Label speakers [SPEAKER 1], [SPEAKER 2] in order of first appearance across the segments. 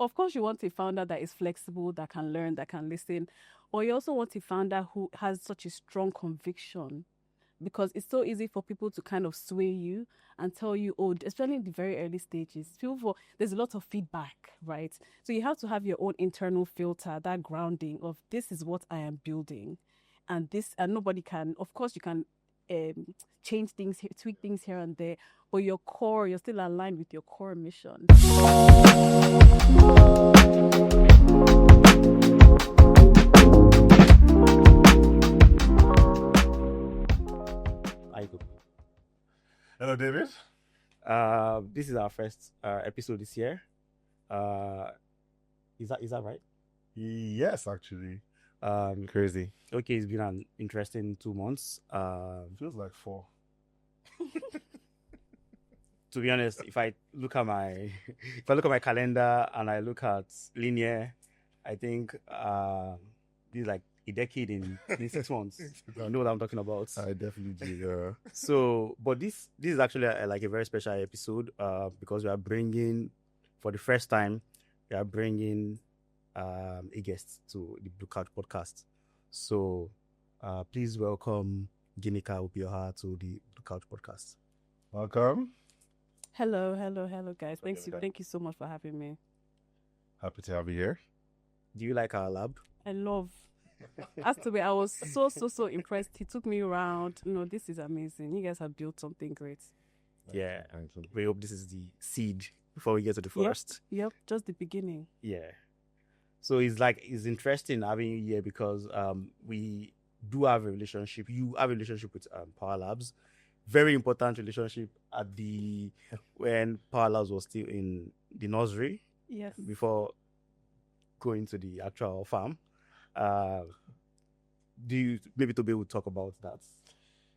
[SPEAKER 1] of course, you want a founder that is flexible, that can learn, that can listen, or you also want a founder who has such a strong conviction, because it's so easy for people to kind of sway you and tell you, oh, especially in the very early stages, there's a lot of feedback, right? So you have to have your own internal filter, that grounding of this is what I am building, and nobody can. Of course, you can change things, tweak things here and there, but your core, you're still aligned with your core mission.
[SPEAKER 2] I go.
[SPEAKER 3] Hello, David.
[SPEAKER 2] This is our first episode this year. Is that right?
[SPEAKER 3] Yes, actually.
[SPEAKER 2] Crazy. Okay, it's been an interesting 2 months.
[SPEAKER 3] Feels like 4.
[SPEAKER 2] To be honest, if I look at my calendar and I look at linear, I think this is like a decade in 6 months. You know what I'm talking about.
[SPEAKER 3] I definitely do.
[SPEAKER 2] So, but this is actually like a very special episode because we are bringing, for the first time, a guest to the Blue Couch podcast. So, please welcome Ginika Obioha to the Blue Couch podcast.
[SPEAKER 3] Welcome.
[SPEAKER 1] Hello, guys. Thank you so much for having me.
[SPEAKER 3] Happy to have you here.
[SPEAKER 2] Do you like our lab?
[SPEAKER 1] I love. As to be, I was so impressed. He took me around. This is amazing. You guys have built something great.
[SPEAKER 2] Yeah, we hope this is the seed before we get to the forest.
[SPEAKER 1] Yep, just the beginning.
[SPEAKER 2] Yeah. So it's interesting having you here because we do have a relationship. You have a relationship with PowerLabs. Very important relationship when PowerLabs was still in the nursery.
[SPEAKER 1] Yes.
[SPEAKER 2] Before going to the actual farm. Maybe Toby will talk about that?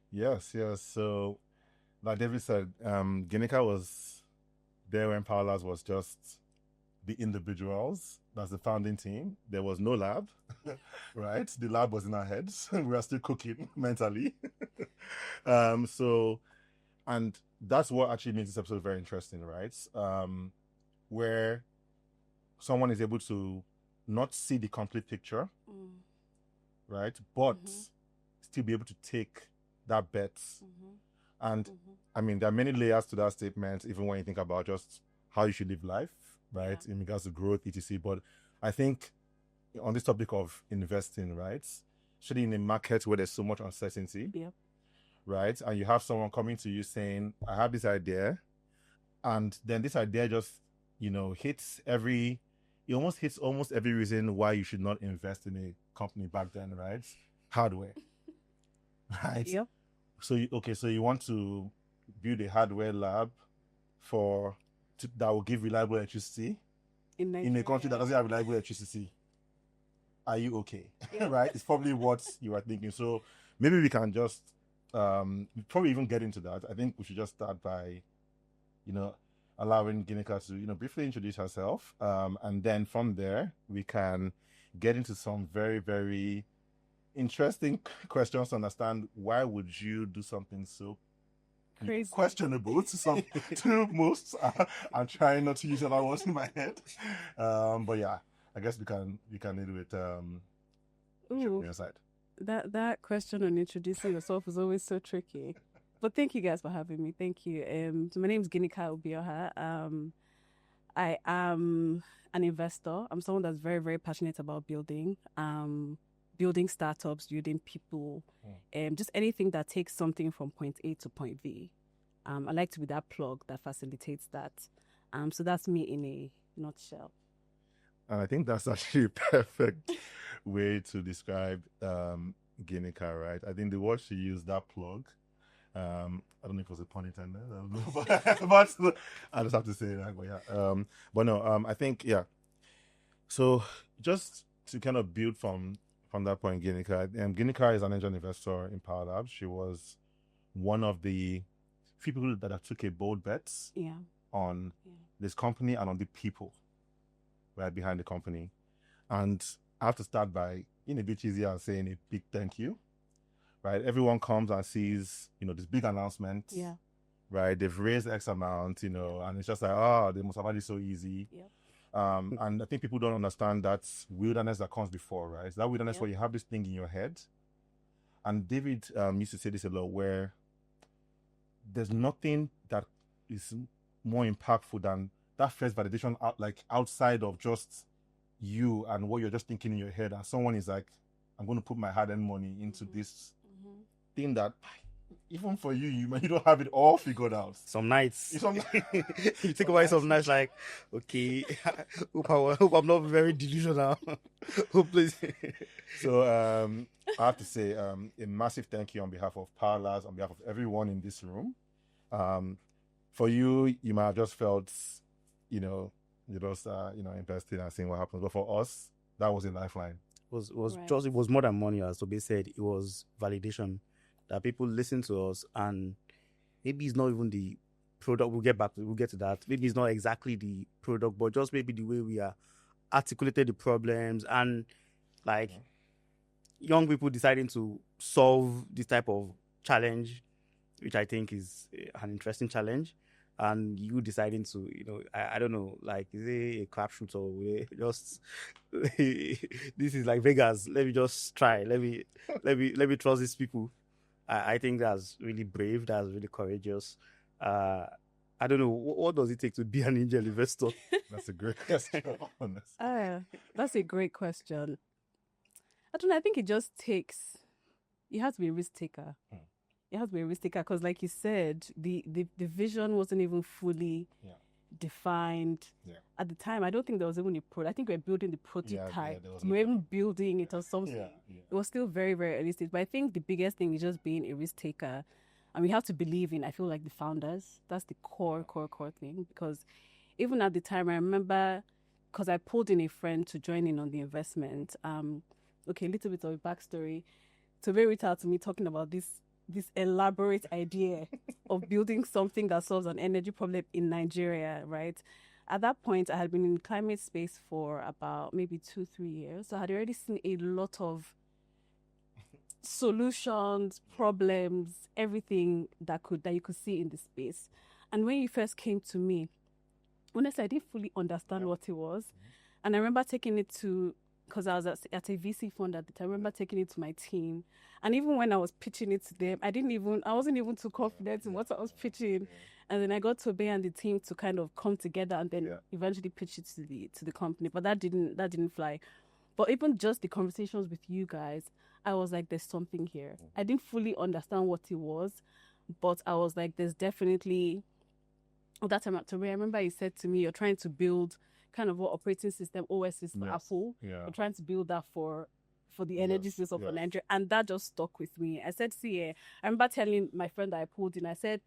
[SPEAKER 3] Yes. So, like David said, Ginika was there when PowerLabs was just the individuals. That's the founding team. There was no lab, right? The lab was in our heads. We were still cooking mentally. And that's what actually makes this episode very interesting, right? Where someone is able to not see the complete picture, right? But still be able to take that bet. And I mean, there are many layers to that statement, even when you think about just how you should live life, right? Yeah. In regards to growth, etc. But I think on this topic of investing, right? Especially in a market where there's so much uncertainty, right? And you have someone coming to you saying, I have this idea. And then this idea just, it almost hits almost every reason why you should not invest in a company back then, right? Hardware, right?
[SPEAKER 1] Yep.
[SPEAKER 3] So you want to build a hardware lab that will give reliable electricity in a country that doesn't have reliable electricity. Are you okay? Yeah. Right? It's probably what you are thinking. So maybe we can just probably even get into that. I think we should just start by, allowing Ginika to, briefly introduce herself. And then from there, we can get into some very, very interesting questions to understand why would you do something so
[SPEAKER 1] crazy,
[SPEAKER 3] questionable to most. I'm trying not to use other words in my head. But yeah, I guess we can lead with your side.
[SPEAKER 1] That question on introducing yourself is always so tricky. But thank you guys for having me. Thank you. So my name is Ginika Obioha. I am an investor. I'm someone that's very, very passionate about building startups, building people, just anything that takes something from point A to point B. I like to be that plug that facilitates that. So that's me in a nutshell.
[SPEAKER 3] And I think that's actually a perfect way to describe Ginika, right? I think the word she used, that plug, I don't know if it was a pun intended, but I just have to say that. But yeah, but no, I think yeah. So just to kind of build from that point, Ginika is an angel investor in PowerLabs. She was one of the few people that took a bold bet on this company and on the people right behind the company. And I have to start by, in a bit easier, saying a big thank you. Right, everyone comes and sees, this big announcement. Right, they've raised X amount, and it's just like, they must have had it so easy. And I think people don't understand that wilderness that comes before, right? It's that wilderness
[SPEAKER 1] Yep.
[SPEAKER 3] where you have this thing in your head. And David used to say this a lot, where there's nothing that is more impactful than that first validation outside of just you and what you're just thinking in your head. And someone is like, I'm going to put my hard-earned money into this thing that even for you, you don't have it all figured out.
[SPEAKER 2] Some nights.
[SPEAKER 3] Some-
[SPEAKER 2] You think about it some nights like, okay, hope I'm not very delusional. Hope please.
[SPEAKER 3] So I have to say a massive thank you on behalf of PowerLabs, on behalf of everyone in this room. For you, you might have just felt, you just invested and seeing what happens. But for us, that was a lifeline.
[SPEAKER 2] was
[SPEAKER 1] Right.
[SPEAKER 2] just, it was more than money, as Toby said. It was validation that people listen to us, and maybe it's not even the product. We'll get to that. Maybe it's not exactly the product, but just maybe the way we are articulated the problems, and like young people deciding to solve this type of challenge, which I think is an interesting challenge. And you deciding to, I don't know, like, is it a crapshoot or just this is like Vegas? Let me just try. Let me trust these people. I think that's really brave. That's really courageous. I don't know, what does it take to be an angel investor?
[SPEAKER 3] That's a great question.
[SPEAKER 1] That's a great question. I don't know. I think it just takes. You have to be a risk taker. It has to be a risk taker because, like you said, the vision wasn't even fully defined at the time. I don't think there was even a product. I think we were building the prototype. We were even building it or something. It was still very, very early stage. But I think the biggest thing is just being a risk taker, and we have to believe in. I feel like the founders. That's the core thing. Because even at the time, I remember, because I pulled in a friend to join in on the investment. Okay, a little bit of a backstory. Toby reached out to me talking about this elaborate idea of building something that solves an energy problem in Nigeria, right? At that point, I had been in climate space for about maybe 2-3 years. So I had already seen a lot of solutions, problems, everything that you could see in the space. And when you first came to me, honestly, I didn't fully understand what it was. And I remember taking it to, because I was at a VC fund at the time, I remember taking it to my team. And even when I was pitching it to them, I wasn't even too confident in what I was pitching. And then I got to Obey and the team to kind of come together and then eventually pitch it to the company. But that didn't fly. But even just the conversations with you guys, I was like, there's something here. I didn't fully understand what it was, but I was like, there's definitely. At that time, I remember he said to me, you're trying to build kind of what operating system OS is for Apple. You're trying to build that for the energy system for Nigeria. And that just stuck with me. I said, see, I remember telling my friend that I pulled in, I said,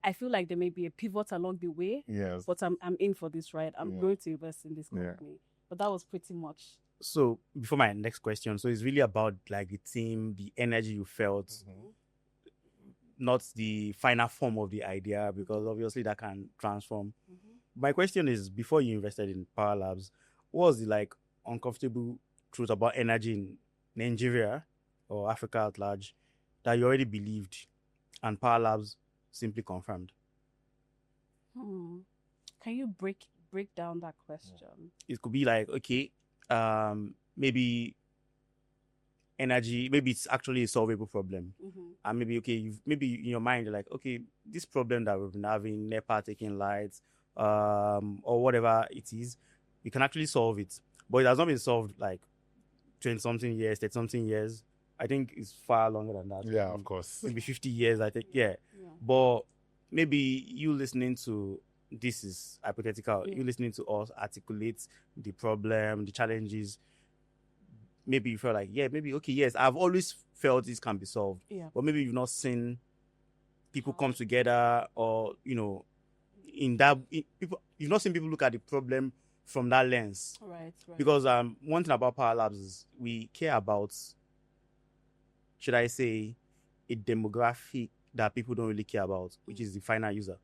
[SPEAKER 1] I feel like there may be a pivot along the way, but I'm in for this, right? I'm going to invest in this company. But that was pretty much.
[SPEAKER 2] So before my next question, so it's really about like the team, the energy you felt, not the final form of the idea, because obviously that can transform. My question is, before you invested in PowerLabs, what was the like uncomfortable truth about energy in Nigeria or Africa at large that you already believed and PowerLabs simply confirmed?
[SPEAKER 1] Can you break down that question?
[SPEAKER 2] It could be like, okay, maybe energy, maybe it's actually a solvable problem. And maybe, okay, maybe in your mind, you're like, okay, this problem that we've been having, NEPA taking lights, or whatever it is, we can actually solve it. But it has not been solved like 20-something years, 30-something years. I think it's far longer than that.
[SPEAKER 3] Yeah, of course.
[SPEAKER 2] Maybe 50 years, I think. Yeah. But maybe you listening to, this is hypothetical, you listening to us articulate the problem, the challenges, maybe you felt like, maybe, okay, yes, I've always felt this can be solved. But maybe you've not seen people come together, or, you've not seen people look at the problem from that lens.
[SPEAKER 1] Right.
[SPEAKER 2] Because one thing about PowerLabs is we care about, should I say, a demographic that people don't really care about, which is the final user.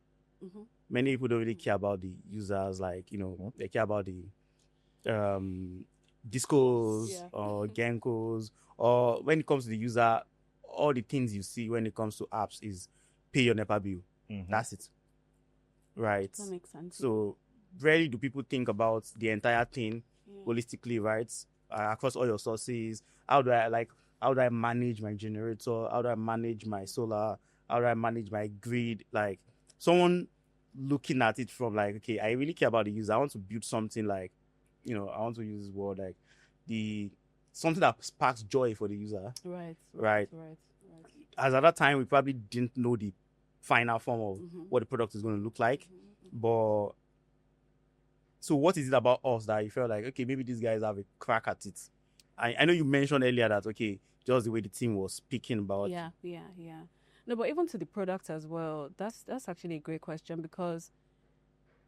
[SPEAKER 2] Many people don't really care about the users, like, they care about the discos or Genkos, or when it comes to the user, all the things you see when it comes to apps is pay your NEPA bill. That's it. Right.
[SPEAKER 1] That makes sense.
[SPEAKER 2] So rarely do people think about the entire thing holistically, right? Across all your sources. How do I manage my generator? How do I manage my solar? How do I manage my grid? Like someone looking at it from like, okay, I really care about the user. I want to build something like, I want to use this word like something that sparks joy for the user. Right. As at that time, we probably didn't know the final form of what the product is going to look like. But so what is it about us that you felt like, okay, maybe these guys have a crack at it? I know you mentioned earlier that, okay, just the way the team was speaking about.
[SPEAKER 1] Yeah. No, but even to the product as well, that's actually a great question, because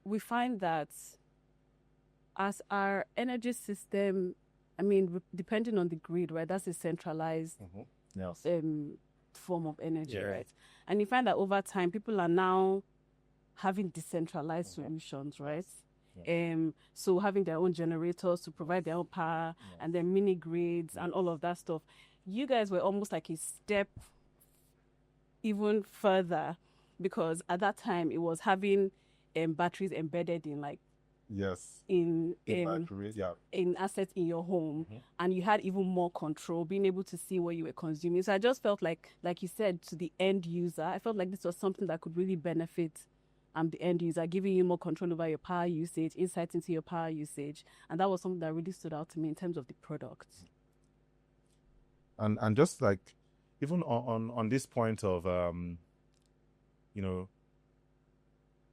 [SPEAKER 1] we find that as our energy system, I mean, depending on the grid, right, that's a centralized
[SPEAKER 3] Yes.
[SPEAKER 1] form of energy, right? And you find that over time, people are now having decentralized solutions, right? So having their own generators to provide their own power, and then mini grids and all of that stuff. You guys were almost like a step even further, because at that time it was having batteries embedded in like in assets in your home, and you had even more control, being able to see what you were consuming. So I just felt like you said, to the end user, I felt like this was something that could really benefit the end user, giving you more control over your power usage, insight into your power usage. And that was something that really stood out to me in terms of the product.
[SPEAKER 3] And just like even on this point of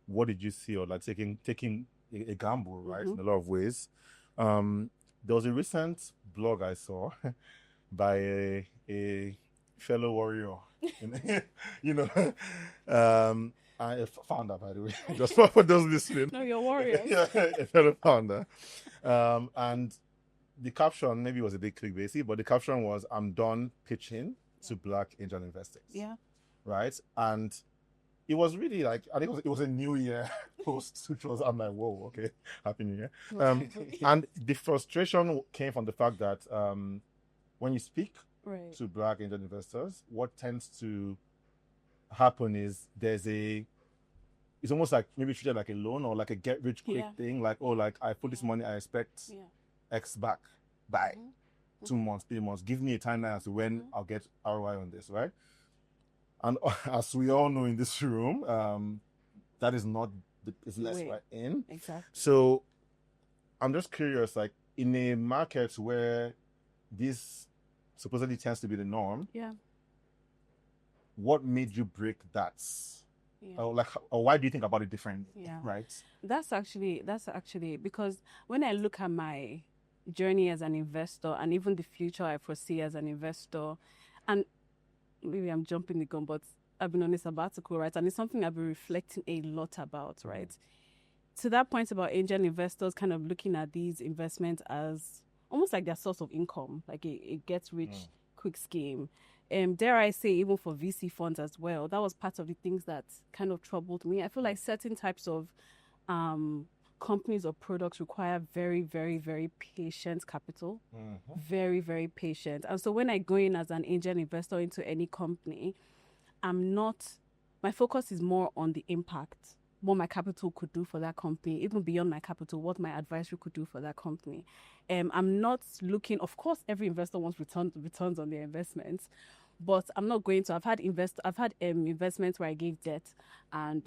[SPEAKER 3] what did you see, or like taking a gamble, right, in a lot of ways. There was a recent blog I saw by a fellow warrior, I found that, by the way, just for those listening.
[SPEAKER 1] No, you're warrior.
[SPEAKER 3] Yeah, a fellow founder. And the caption maybe was a bit clickbaity, but the caption was, "I'm done pitching to Black angel investors."
[SPEAKER 1] Yeah.
[SPEAKER 3] Right? And it was really like, I think it was a New Year post, which was, I'm like, whoa, okay, Happy New Year. And the frustration came from the fact that when you speak to Black angel investors, what tends to happen is it's almost like maybe treated like a loan, or like a get rich quick thing, like, oh, like I put this money, I expect X back by 2 months, 3 months. Give me a timeline as to when I'll get ROI on this, right? And as we all know in this room, that is not the business we're in.
[SPEAKER 1] Exactly.
[SPEAKER 3] So I'm just curious, like in a market where this supposedly tends to be the norm, what made you break that? Or why do you think about it different? Right.
[SPEAKER 1] That's actually because when I look at my journey as an investor, and even the future I foresee as an investor, and maybe I'm jumping the gun, but I've been on a sabbatical, right? And it's something I've been reflecting a lot about, right? To that point about angel investors kind of looking at these investments as almost like their source of income, like a get rich quick scheme. Dare I say, even for VC funds as well, that was part of the things that kind of troubled me. I feel like certain types of companies or products require very, very, very patient capital. Very, very patient. And so when I go in as an angel investor into any company, my focus is more on the impact, what my capital could do for that company, even beyond my capital, what my advisory could do for that company. I'm not looking, of course, every investor wants returns on their investments, but I'm not going to. I've had investments where I gave debt, and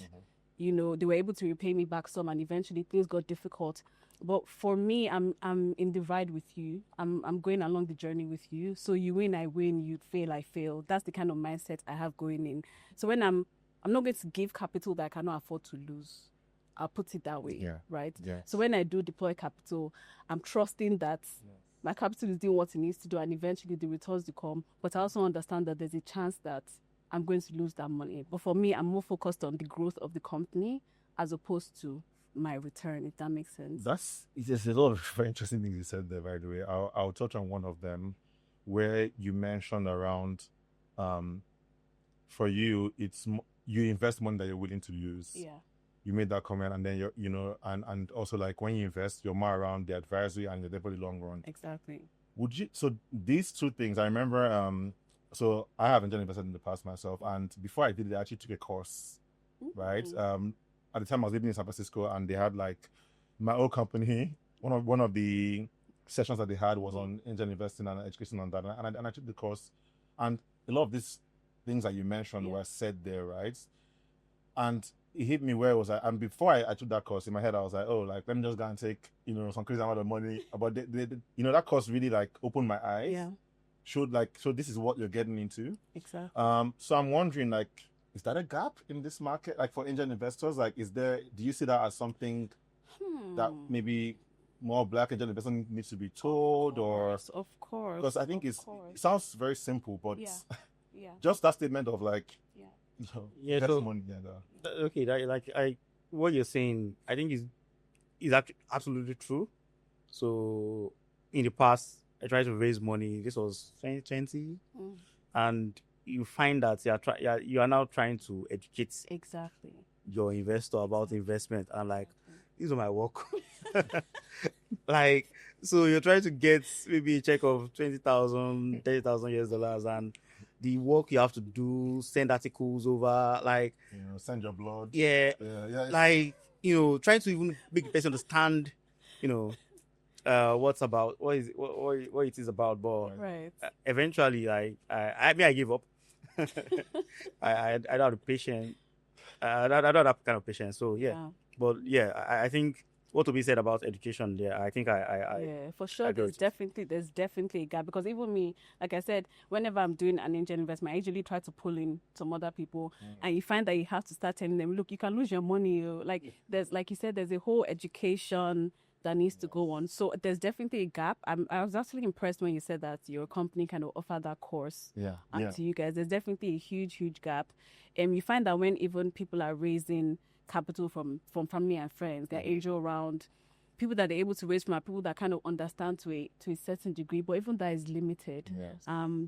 [SPEAKER 1] they were able to repay me back some, and eventually things got difficult. But for me, I'm in the ride with you. I'm going along the journey with you. So you win, I win. You fail, I fail. That's the kind of mindset I have going in. So when I'm not going to give capital that I cannot afford to lose. I'll put it that way, right?
[SPEAKER 3] Yes.
[SPEAKER 1] So when I do deploy capital, I'm trusting that my capital is doing what it needs to do, and eventually the returns will come. But I also understand that there's a chance that I'm going to lose that money. But for me, I'm more focused on the growth of the company as opposed to my return, if that makes sense.
[SPEAKER 3] There's a lot of very interesting things you said there, by the way. I'll touch on one of them, where you mentioned around, for you, you invest money that you're willing to lose.
[SPEAKER 1] Yeah.
[SPEAKER 3] You made that comment, and then and also like when you invest, you're more around the advisory and you're there for the long run.
[SPEAKER 1] Exactly.
[SPEAKER 3] So these two things, I remember, so I haven't invested in the past myself, and before I did it, I actually took a course, right? At the time I was living in San Francisco, and they had like my old company, one of the sessions that they had was on angel investing and education on that, and I took the course, and a lot of these things that you mentioned were said there, right? And it hit me where it was like, and before I took that course, in my head I was like, oh, like let me just go and take some crazy amount of money, but that course really like opened my eyes.
[SPEAKER 1] Yeah.
[SPEAKER 3] Showed like, so this is what you're getting into.
[SPEAKER 1] Exactly.
[SPEAKER 3] So I'm wondering, like, is that a gap in this market, like for angel investors? Like, do you see that as something that maybe more Black angel investors needs to be told,
[SPEAKER 1] Of course,
[SPEAKER 3] because I think it sounds very simple, but
[SPEAKER 1] yeah,
[SPEAKER 3] just that statement of like,
[SPEAKER 2] Yeah,
[SPEAKER 3] get
[SPEAKER 2] so
[SPEAKER 3] money,
[SPEAKER 2] okay, what you're saying, I think is actually absolutely true. So in the past, I tried to raise money. This was 2020, and you find that you are now trying to educate
[SPEAKER 1] exactly
[SPEAKER 2] your investor about investment, and like, this is my work. Like, so you're trying to get maybe a check of 20,000, 30,000 US dollars, and the work you have to do, send articles over, like,
[SPEAKER 3] send your blood.
[SPEAKER 2] Yeah. Like, trying to even make the person understand, what it is about. But
[SPEAKER 1] right.
[SPEAKER 2] eventually, like, I gave up. I don't have the patience. I don't have that kind of patience. So yeah. But yeah, I think what to be said about education there, I think
[SPEAKER 1] yeah, for sure. There's definitely a gap, because even me, like I said, whenever I'm doing an angel investment, I usually try to pull in some other people, and you find that you have to start telling them, look, you can lose your money. Like you said, there's a whole education that needs to go on. So there's definitely a gap. I was actually impressed when you said that your company kind of offered that course to you guys. There's definitely a huge gap. And you find that when even people are raising capital from family and friends, their angel round, people that they're able to raise from are people that kind of understand to a certain degree, but even that is limited.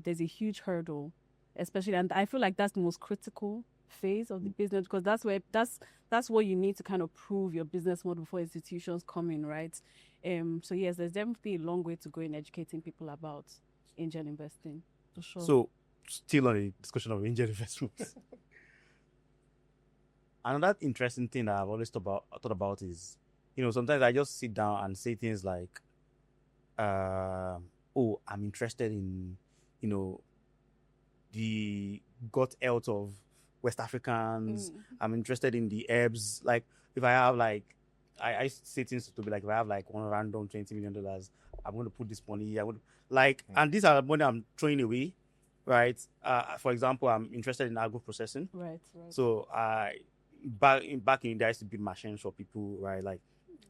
[SPEAKER 1] There's a huge hurdle, especially, and I feel like that's the most critical phase of the business, because that's what you need to kind of prove your business model before institutions come in, right? So yes, there's definitely a long way to go in educating people about angel investing, for sure.
[SPEAKER 2] So still on the discussion of angel investments. Another interesting thing that I've always thought about is, sometimes I just sit down and say things like, oh, I'm interested in, the gut health of West Africans. I'm interested in the herbs. Like, if I have like, I say things to be like, if I have like one random $20 million, I'm going to put this money. And these are the money I'm throwing away, right? For example, I'm interested in agro processing.
[SPEAKER 1] Right.
[SPEAKER 2] So back in the day, I used to build machines for people, right? Like,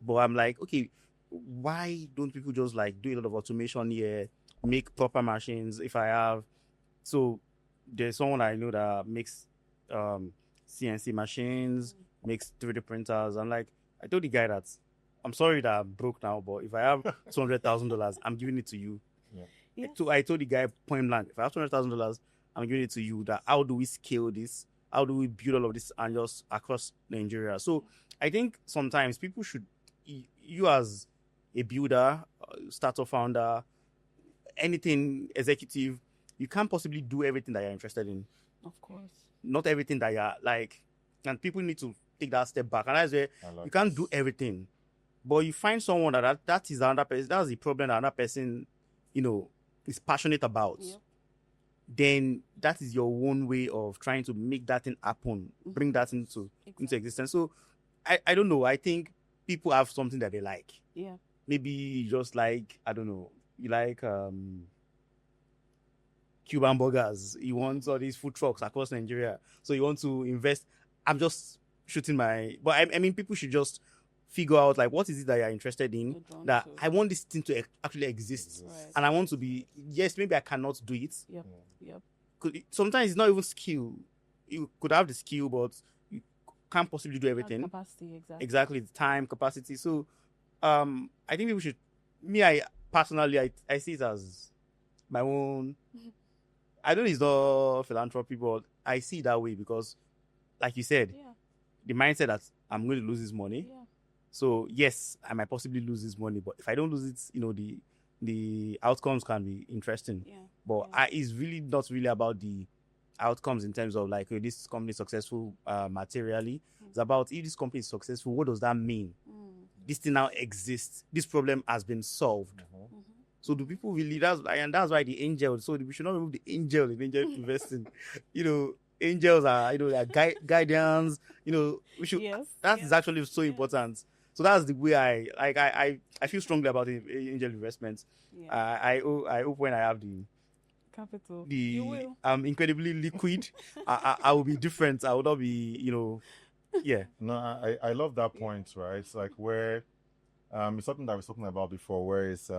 [SPEAKER 2] but I'm like, okay, why don't people just like do a lot of automation here, make proper machines? If I have, so there's someone I know that makes CNC machines, makes 3D printers. And like, I told the guy that I'm sorry that I'm broke now, but if I have $200,000, I'm giving it to you.
[SPEAKER 1] Yes.
[SPEAKER 2] So I told the guy point blank, if I have $200,000, I'm giving it to you. That how do we scale this? How do we build all of this and just across Nigeria? So I think sometimes people should, you as a builder, startup founder, anything executive, you can't possibly do everything that you're interested in.
[SPEAKER 1] Of course.
[SPEAKER 2] Not everything that you're like, and people need to take that step back. And that's where you can't do everything. But you find someone that is another person, that's the problem that another person, is passionate about.
[SPEAKER 1] Yep.
[SPEAKER 2] Then that is your own way of trying to make that thing happen, bring that into existence. So I don't know. I think people have something that they like.
[SPEAKER 1] Yeah.
[SPEAKER 2] Maybe just like, I don't know, you like Cuban burgers. You want all these food trucks across Nigeria. So you want to invest. I'm just shooting but I mean, people should just figure out like, what is it that you're interested in, that I want this thing to actually exist.
[SPEAKER 1] Right.
[SPEAKER 2] And I want to be, yes, maybe I cannot do it.
[SPEAKER 1] Yep.
[SPEAKER 2] Sometimes it's not even skill. You could have the skill, but you can't possibly do everything.
[SPEAKER 1] Capacity,
[SPEAKER 2] exactly. The time, capacity. So I think people should, I personally, I see it as my own, I know it's not philanthropy, but I see it that way because, like you said, the mindset that I'm going to lose this money.
[SPEAKER 1] Yeah.
[SPEAKER 2] So yes, I might possibly lose this money, but if I don't lose it, the outcomes can be interesting.
[SPEAKER 1] Yeah.
[SPEAKER 2] But it's really not really about the outcomes in terms of like, this company is successful materially. It's about, if this company is successful, what does that mean? this thing now exists. This problem has been solved.
[SPEAKER 1] Mm-hmm.
[SPEAKER 2] So do people really? That's why the angels. So we should not remove the angel in angel investing. Angels are they are guardians. We should.
[SPEAKER 1] Yes.
[SPEAKER 2] That's actually so important. So that's the way I feel strongly about angel investments.
[SPEAKER 1] Yeah.
[SPEAKER 2] I hope when I have the
[SPEAKER 1] Capital. You will.
[SPEAKER 2] I'm incredibly liquid. I will be different. I will not be yeah.
[SPEAKER 3] No, I love that point, right? It's like where it's something that I was talking about before, where it's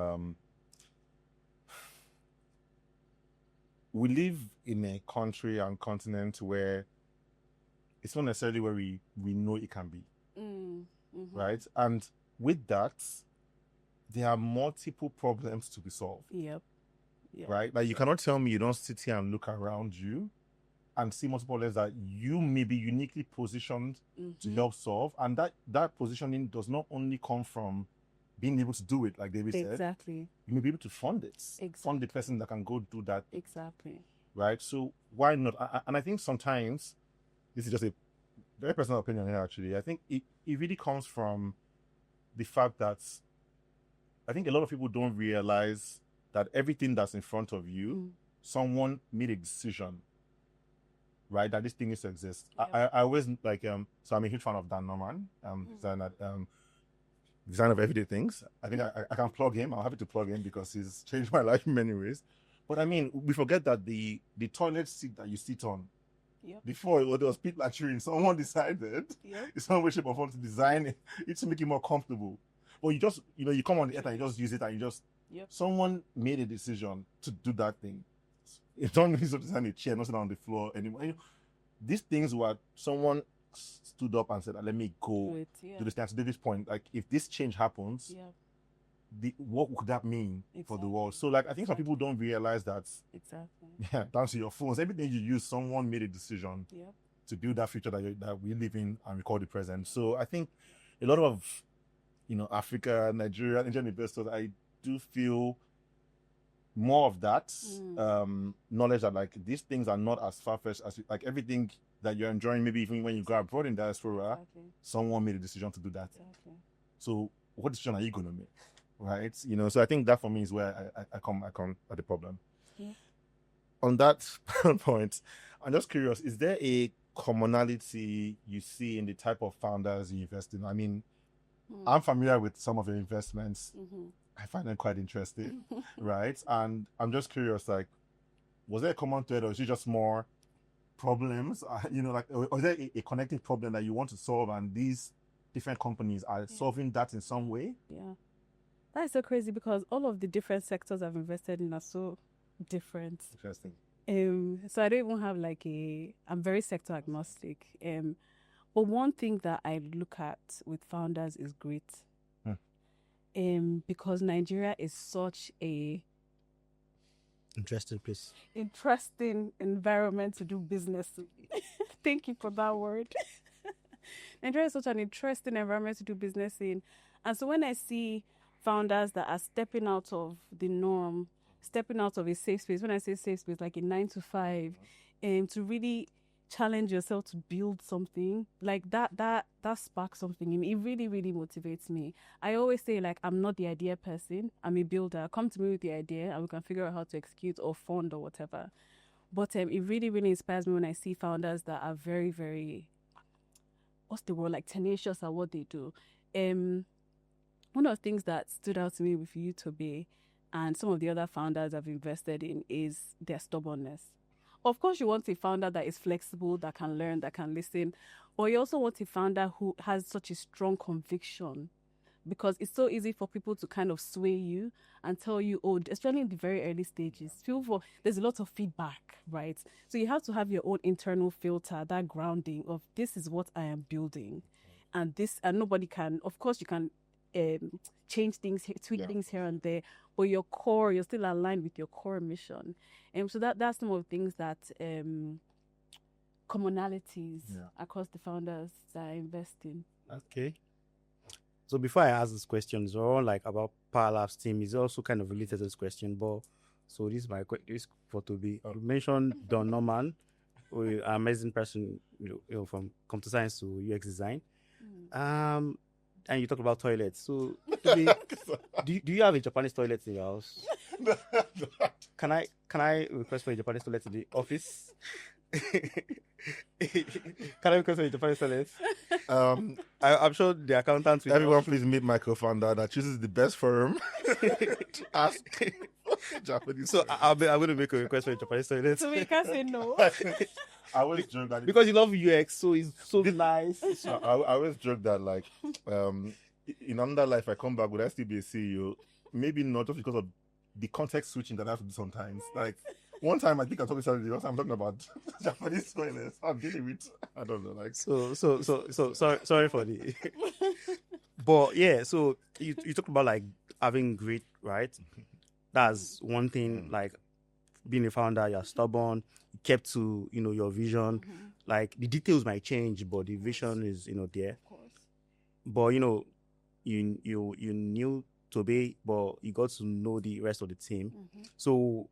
[SPEAKER 3] we live in a country and continent where it's not necessarily where we know it can be.
[SPEAKER 1] Mm-hmm.
[SPEAKER 3] Right? And with that, there are multiple problems to be solved.
[SPEAKER 1] Yep.
[SPEAKER 3] Right? Like you cannot tell me you don't sit here and look around you and see multiple problems that you may be uniquely positioned to help solve. And that positioning does not only come from being able to do it, like David said.
[SPEAKER 1] Exactly.
[SPEAKER 3] You may be able to fund it.
[SPEAKER 1] Exactly.
[SPEAKER 3] Fund the person that can go do that.
[SPEAKER 1] Exactly.
[SPEAKER 3] Right? So why not? And I think sometimes, this is just a very personal opinion here actually, I think it really comes from the fact that I think a lot of people don't realize that everything that's in front of you, someone made a decision, right, that this thing needs to exist. I always like so I'm a huge fan of Dan Norman, design of everyday things. I think I can plug him. I'm happy to plug him because he's changed my life in many ways. But I mean, we forget that the toilet seat that you sit on, before there was pit latrine, someone decided in some way, shape, or form to design it to make it more comfortable. But you just, you come on the earth and you just use it and you just, someone made a decision to do that thing. You don't need to design a chair, not sit on the floor anymore. These things were, someone stood up and said, let me go to this thing. To this point, like if this change happens, what would that mean for the world? So like, I think some people don't realize that.
[SPEAKER 1] Exactly.
[SPEAKER 3] Yeah, down to your phones, everything you use, someone made a decision to build that future that we live in and we call the present. So I think a lot of, Africa, Nigeria, Indian investors, I do feel more of that knowledge that like these things are not as far-fetched as like everything that you're enjoying. Maybe even when you go abroad in diaspora, someone made a decision to do that.
[SPEAKER 1] Exactly.
[SPEAKER 3] So what decision are you going to make? Right? So I think that for me is where I come at the problem. On that point, I'm just curious, is there a commonality you see in the type of founders you invest in? I mean, I'm familiar with some of your investments. I find them quite interesting, right? And I'm just curious, like, was there a common thread or is it just more problems? Or is there a connecting problem that you want to solve and these different companies are solving that in some way?
[SPEAKER 1] Yeah. That is so crazy because all of the different sectors I've invested in are so different.
[SPEAKER 3] Interesting.
[SPEAKER 1] So I don't even have I'm very sector agnostic. But one thing that I look at with founders is grit. Because Nigeria is such a
[SPEAKER 2] interesting
[SPEAKER 1] environment to do business. Thank you for that word. Nigeria is such an interesting environment to do business in. And so when I see founders that are stepping out of the norm, stepping out of a safe space, when I say safe space, like a 9 to 5, to really challenge yourself to build something like that sparks something in me. It really, really motivates me. I always say, like, I'm not the idea person. I'm a builder. Come to me with the idea and we can figure out how to execute or fund or whatever. But it really, really inspires me when I see founders that are very, very, what's the word, like tenacious at what they do. One of the things that stood out to me with you, Tobe, and some of the other founders I've invested in is their stubbornness. Of course, you want a founder that is flexible, that can learn, that can listen, but you also want a founder who has such a strong conviction, because it's so easy for people to kind of sway you and tell you, especially in the very early stages, there's a lot of feedback, right? So you have to have your own internal filter, that grounding of this is what I am building, and nobody can. Of course, you can change things, tweak things here and there, but your core, you're still aligned with your core mission. So that's some of the things that commonalities across the founders that I invest in.
[SPEAKER 2] Okay. So before I ask this question, it's all like about PowerLabs team. It's also kind of related to this question, but so this is this for Toby. You mentioned Don Norman, an amazing person, from computer science to UX design. and you talked about toilets. So, do you have a Japanese toilet in your house? Can I request for a Japanese toilet in the office? Can I request for a Japanese toilet? I'm sure the accountant will
[SPEAKER 3] Everyone, please meet my co-founder that chooses the best firm to ask Japanese.
[SPEAKER 2] So I'm going to make a request for a Japanese toilet.
[SPEAKER 1] So we can't say no.
[SPEAKER 3] I always joke that
[SPEAKER 2] Because you love UX, so it's so nice.
[SPEAKER 3] I always joke that like in another life I come back, would I still be a CEO? Maybe not, just because of the context switching that I have to do sometimes. Like one time I think I'm talking Saturday, one time I'm talking about Japanese toilets. I'm dealing with, I don't know, like
[SPEAKER 2] So sorry for the but yeah, so you talked about like having grit, right? That's one thing, like being a founder, you're stubborn, you kept to, your vision. Like the details might change, but the vision is, there.
[SPEAKER 1] Of course.
[SPEAKER 2] But you knew Tobe, but you got to know the rest of the team. So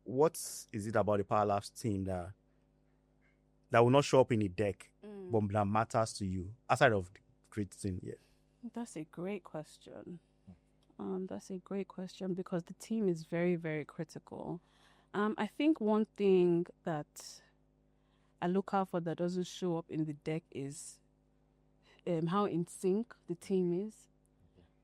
[SPEAKER 2] what is it about the PowerLabs team that will not show up in the deck, but that matters to you outside of the great team? Yeah,
[SPEAKER 1] That's a great question. That's a great question because the team is very, very critical. I think one thing that I look out for that doesn't show up in the deck is how in sync the team is,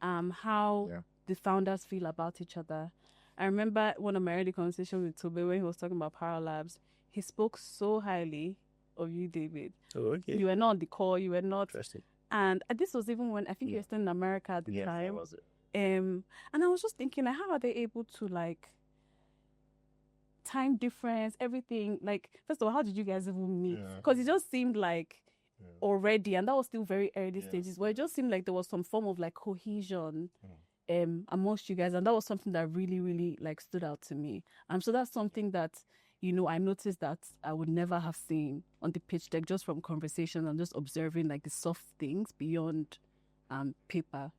[SPEAKER 1] how the founders feel about each other. I remember one of my early conversations with Tobe when he was talking about PowerLabs. He spoke so highly of you, David.
[SPEAKER 2] Oh, okay.
[SPEAKER 1] You were not on the call. You were not.
[SPEAKER 2] Interesting.
[SPEAKER 1] And this was even when I think you were still in America at the time.
[SPEAKER 2] That was it.
[SPEAKER 1] And I was just thinking, like, how are they able to like time difference, everything? Like, first of all, how did you guys even meet? Because it just seemed like already, and that was still very early stages, where it just seemed like there was some form of like cohesion amongst you guys, and that was something that really, really like stood out to me. So that's something that I noticed that I would never have seen on the pitch deck, just from conversations and just observing like the soft things beyond paper.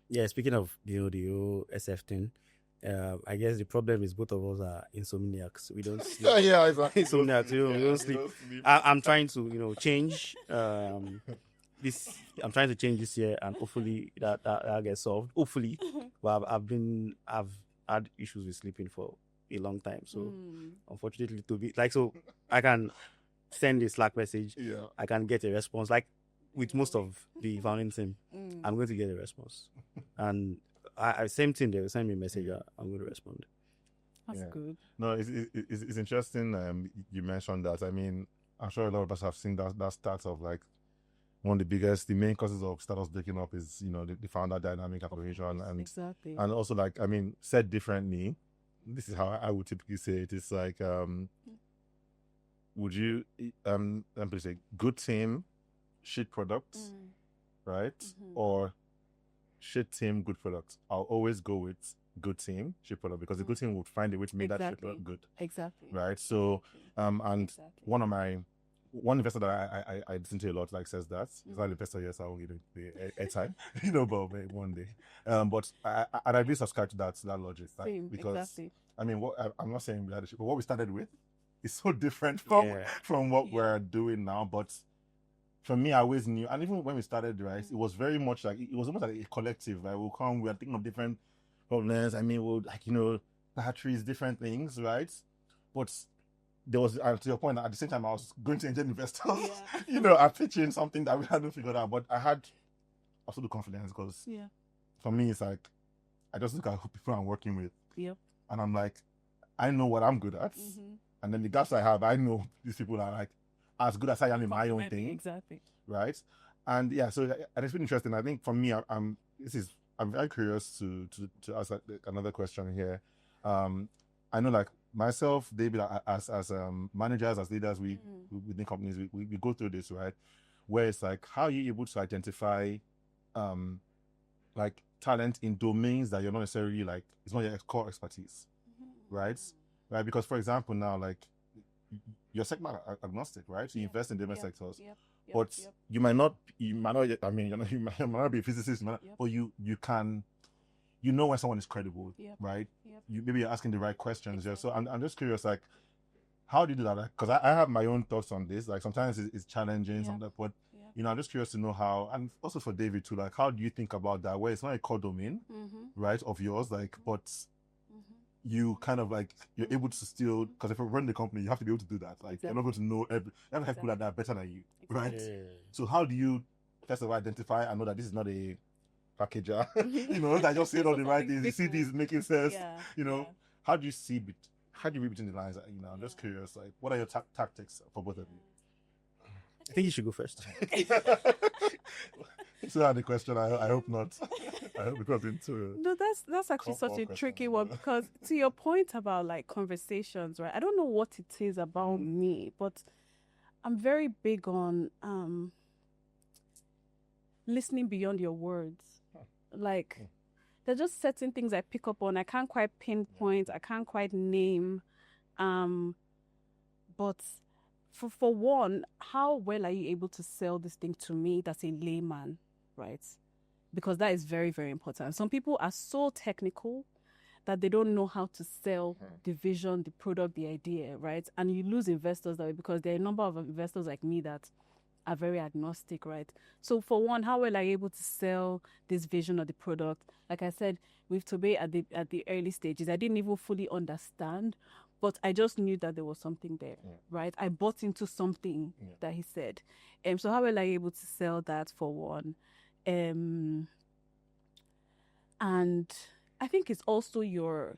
[SPEAKER 2] Yeah, speaking of the whole SF thing, I guess the problem is both of us are insomniacs. We don't sleep.
[SPEAKER 3] exactly.
[SPEAKER 2] Insomniacs, we don't sleep. I'm trying to, change this. I'm trying to change this year, and hopefully that gets solved. Hopefully, but I've had issues with sleeping for a long time. So unfortunately, to be like, so I can send a Slack message. I can get a response. Like with most of the founding team, I'm going to get a response, and I same thing. They will send me a message. I'm going to respond.
[SPEAKER 1] That's good.
[SPEAKER 3] No, it's interesting. You mentioned that. I mean, I'm sure a lot of us have seen that stats of like one of the main causes of startups breaking up is the founder dynamic and cohesion, and
[SPEAKER 1] exactly.
[SPEAKER 3] And also, like, I mean, said differently, this is how I would typically say it. It's like, would you say good team, shit products, right? Or shit team, good products? I'll always go with good team, shit product, because the good team would find a way to make that shit product good.
[SPEAKER 1] Exactly.
[SPEAKER 3] Right. So, and one investor that I listen to a lot like says that it's not an investor, yes, I won't give the airtime, but maybe one day. But I really subscribe to that logic, right? Because I mean, I'm not saying leadership, but what we started with is so different from what we're doing now. But for me, I always knew, and even when we started, right, it was very much like it was almost like a collective. Right, we are thinking of different problems. I mean, we'll batteries, different things, right? But there was, to your point, at the same time, I was going to angel investors, and pitching something that we hadn't figured out. But I had also the confidence because for me, it's like, I just look at who people I'm working with. And I'm like, I know what I'm good at. And then the gaps I have, I know these people are like as good as I am in my own thing.
[SPEAKER 1] Exactly.
[SPEAKER 3] Right? And so and it's been interesting. I think for me, I'm very curious to ask another question here. I know, like, myself, David, as managers, as leaders, we within companies, we go through this, right? Where it's like, how are you able to identify like talent in domains that you're not necessarily like, it's not your core expertise, right? Right? Because, for example, now, like, you're sector agnostic, right? You invest in different sectors, but you might not. I mean, you might not be a physicist, but you can. You know when someone is credible, right? You maybe you're asking the right questions. So I'm just curious, like, how do you do that? Because I have my own thoughts on this. Like, sometimes it's challenging, sometimes, but You know, I'm just curious to know how, and also for David too, like, how do you think about that? Where it's not a core domain, right, of yours, like, but you kind of like, you're able to still, because if you run the company, you have to be able to do that. Like, you're not going to know you have to have people that are better than you, right?
[SPEAKER 2] Yeah.
[SPEAKER 3] So how do you, first of all, identify and know that this is not a packager, you know, that just saying all the right things, you see these making sense, you know, how do you see, how do you read between the lines? You know, I'm just curious, like, what are your tactics for both of you?
[SPEAKER 2] I think you should go first.
[SPEAKER 3] So the question, I hope not. I hope it got into
[SPEAKER 1] No, that's actually such a tricky one, because to your point about like conversations, right? I don't know what it is about me, but I'm very big on listening beyond your words. Like, there's just certain things I pick up on. I can't quite pinpoint. I can't quite name. But for one, how well are you able to sell this thing to me that's a layman, right? Because that is very, very important. Some people are so technical that they don't know how to sell the vision, the product, the idea, right? And you lose investors that way, because there are a number of investors like me that are very agnostic, right? So for one, how well are you able to sell this vision of the product? Like I said, with Tobe at the early stages, I didn't even fully understand, but I just knew that there was something there, right? I bought into something that he said. So how well are you able to sell that, for one? And I think it's also it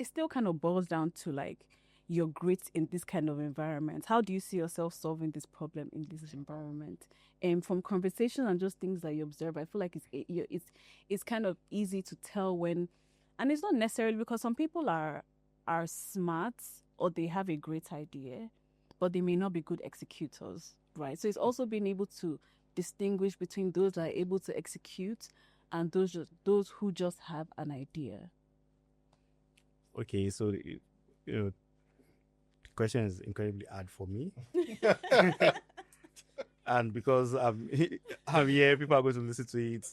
[SPEAKER 1] still kind of boils down to like your grit in this kind of environment. How do you see yourself solving this problem in this environment? And from conversation and just things that you observe, I feel like it's kind of easy to tell when, and it's not necessarily because some people are smart or they have a great idea, but they may not be good executors, right? So it's also being able to distinguish between those that are able to execute and those who just have an idea.
[SPEAKER 2] Okay, so you know, the question is incredibly hard for me, and because I'm here, people are going to listen to it.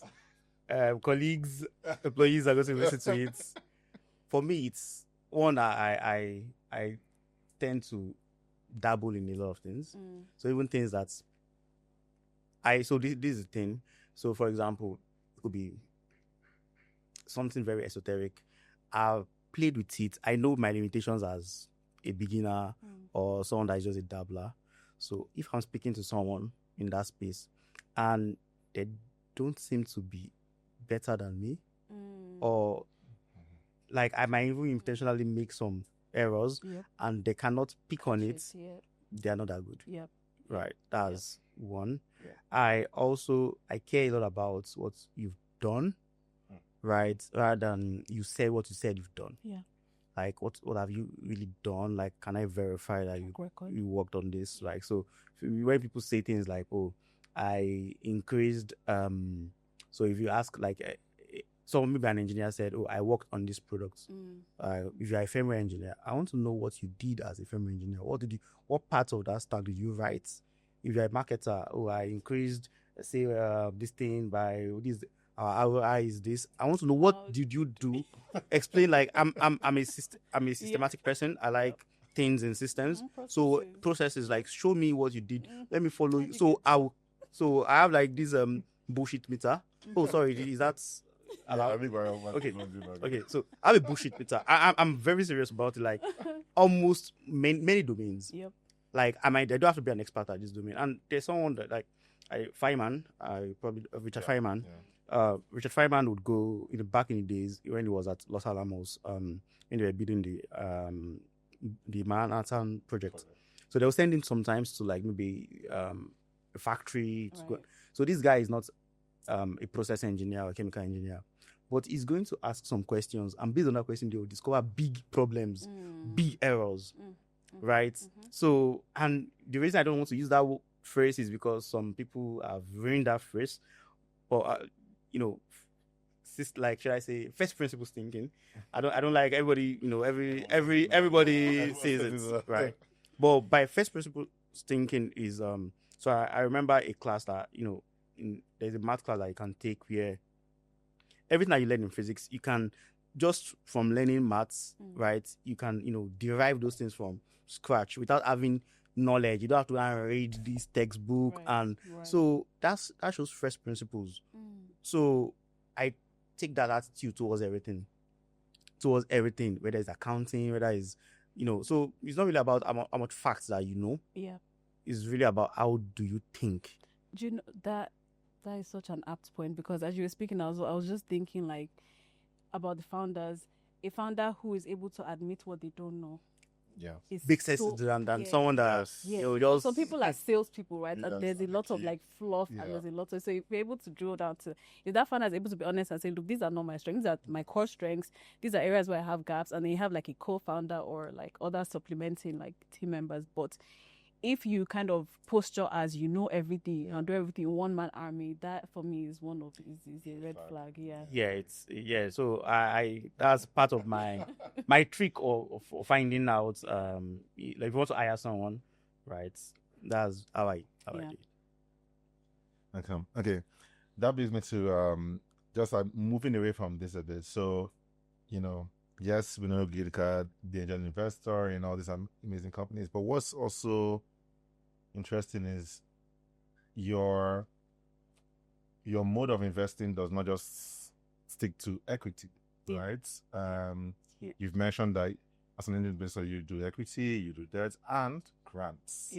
[SPEAKER 2] Colleagues, employees are going to listen to it. For me, it's one, I tend to dabble in a lot of things. So even things that so this is the thing. So for example, it could be something very esoteric. I've played with it. I know my limitations as a beginner or someone that is just a dabbler. So if I'm speaking to someone in that space and they don't seem to be better than me, or like I might even intentionally make some errors and they cannot pick on it, they are not that good. Right. That's one. I care a lot about what you've done, right? Rather than you say what you said you've done. Like what have you really done? Like, can I verify that you worked on this? Like, so when people say things like, oh, I increased so if you ask like so maybe an engineer said, oh, I worked on this product. If you're a firmware engineer, I want to know what you did as a firmware engineer. What parts of that stack did you write? If you're a marketer, oh, I increased, say, this thing by this. Our ROI is this. I want to know what did you do? Explain. Like I'm a systematic person. I like things in systems. So processes, like show me what you did. Let me follow you. So I have like this bullshit meter. Oh, sorry, is that allowed? Okay. So I have a bullshit meter. I'm very serious about it. Like almost many domains. Like I don't have to be an expert at this domain. And there's someone that like Richard Feynman. Richard Feynman would go back in the days when he was at Los Alamos, when they were building the Manhattan project. So they were sending sometimes to like maybe a factory. So this guy is not a process engineer or a chemical engineer, but he's going to ask some questions, and based on that question, they will discover big problems, big errors, right? So, and the reason I don't want to use that phrase is because some people have ruined that phrase, or like, should I say, first principles thinking. I don't like everybody, everybody says it, right? But by first principles thinking is so I remember a class that there's a math class that you can take where everything that you learn in physics, you can just from learning maths, right? You can derive those things from scratch without having knowledge. You don't have to go and read this textbook,
[SPEAKER 1] Right,
[SPEAKER 2] and
[SPEAKER 1] right.
[SPEAKER 2] so that shows first principles. So I take that attitude towards everything, whether it's accounting, whether it's So it's not really about how much facts that you know.
[SPEAKER 1] Yeah.
[SPEAKER 2] It's really about how do you think.
[SPEAKER 1] Do you know that is such an apt point, because as you were speaking, I was just thinking like about the founders. A founder who is able to admit what they don't know.
[SPEAKER 3] Yeah.
[SPEAKER 1] Is
[SPEAKER 2] Big
[SPEAKER 1] so,
[SPEAKER 2] than someone that just
[SPEAKER 1] some people are salespeople, right?
[SPEAKER 3] Yes,
[SPEAKER 1] There's a lot of like fluff, and there's a lot of, so if you're able to drill down to, if that founder is able to be honest and say, look, these are not my strengths, these are my core strengths, these are areas where I have gaps, and then you have like a co-founder or like other supplementing like team members. But if you kind of posture as you know everything and do everything one man army, that for me is one of is a red flag.
[SPEAKER 2] So I that's part of my my trick of finding out like if you want to hire someone, right? That's how I do it.
[SPEAKER 3] Okay, that brings me to just moving away from this a bit. So yes, we know Ginika, the angel investor in all these amazing companies, but what's also interesting is your mode of investing does not just stick to equity, right? You've mentioned that as an angel investor, you do equity, you do debt, and grants,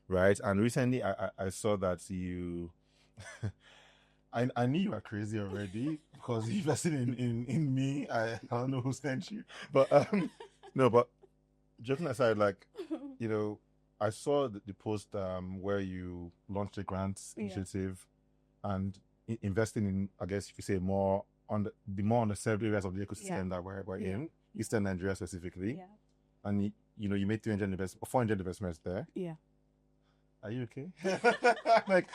[SPEAKER 3] right? And recently, I saw that you. I knew you were crazy already because you invested in me. I don't know who sent you, but no. But joking aside, like I saw the post where you launched a grants initiative and investing in, I guess if you say more on the served areas of the ecosystem that we're in, Eastern Nigeria specifically, and you made 400 investments there.
[SPEAKER 1] Yeah.
[SPEAKER 3] Are you okay? Like,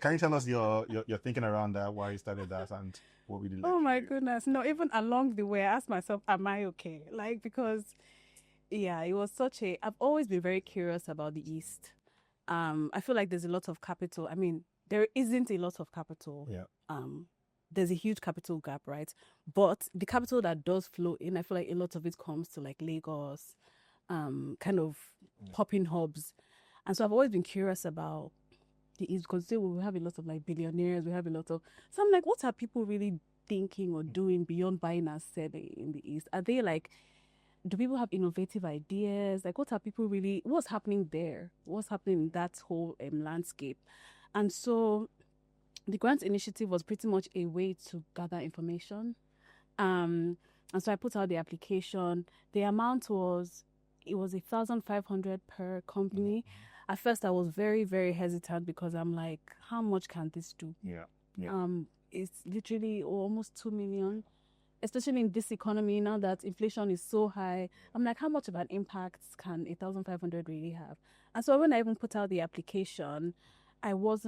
[SPEAKER 3] can you tell us your thinking around that, why you started that, and what we did?
[SPEAKER 1] Oh my goodness! No, even along the way, I asked myself, "Am I okay?" Like, because, it was such a. I've always been very curious about the East. I feel like there's a lot of capital. I mean, there isn't a lot of capital.
[SPEAKER 3] Yeah.
[SPEAKER 1] There's a huge capital gap, right? But the capital that does flow in, I feel like a lot of it comes to like Lagos, kind of popping hubs. And so I've always been curious about the East, because we have a lot of like billionaires, we have a lot of. So I'm like, what are people really thinking or doing beyond buying and selling in the East? Are they like, do people have innovative ideas? Like, what are people really? What's happening there? What's happening in that whole landscape? And so, the grants initiative was pretty much a way to gather information. And so I put out the application. The amount was 1,500 per company. At first, I was very, very hesitant because I'm like, how much can this do? It's literally almost 2 million, especially in this economy now that inflation is so high. I'm like, how much of an impact can 1,500 really have? And so when I even put out the application, I was